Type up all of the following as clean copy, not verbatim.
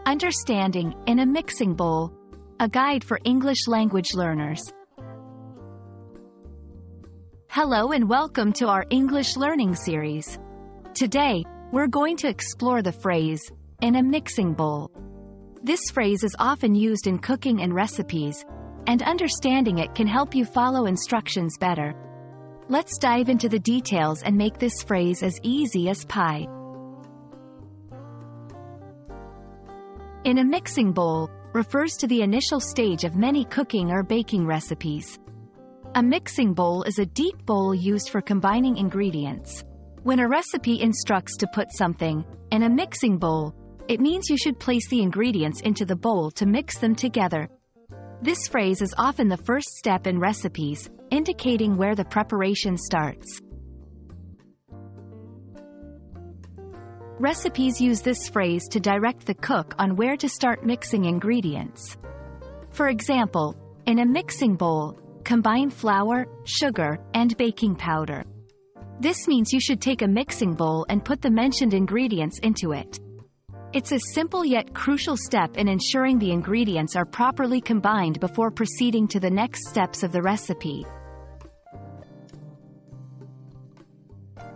Understanding in a mixing bowl, a guide for English language learners. Hello and welcome to our English learning series. Today, we're going to explore the phrase, in a mixing bowl. This phrase is often used in cooking and recipes, and understanding it can help you follow instructions better. Let's dive into the details and make this phrase as easy as pie. In a mixing bowl refers to the initial stage of many cooking or baking recipes. A mixing bowl is a deep bowl used for combining ingredients. When a recipe instructs to put something in a mixing bowl, it means you should place the ingredients into the bowl to mix them together. This phrase is often the first step in recipes, indicating where the preparation starts. Recipes use this phrase to direct the cook on where to start mixing ingredients. For example, in a mixing bowl, combine flour, sugar, and baking powder. This means you should take a mixing bowl and put the mentioned ingredients into it. It's a simple yet crucial step in ensuring the ingredients are properly combined before proceeding to the next steps of the recipe.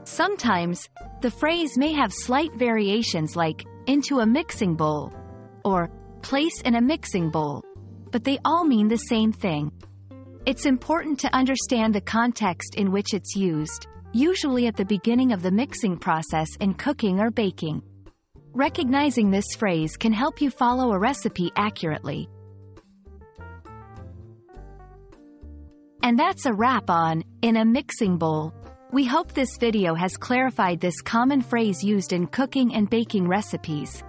Sometimes, the phrase may have slight variations like, into a mixing bowl, or, place in a mixing bowl, but they all mean the same thing. It's important to understand the context in which it's used, usually at the beginning of the mixing process in cooking or baking. Recognizing this phrase can help you follow a recipe accurately. And that's a wrap on, in a mixing bowl. We hope this video has clarified this common phrase used in cooking and baking recipes.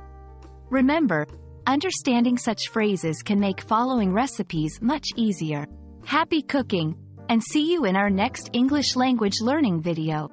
Remember, understanding such phrases can make following recipes much easier. Happy cooking, and see you in our next English language learning video.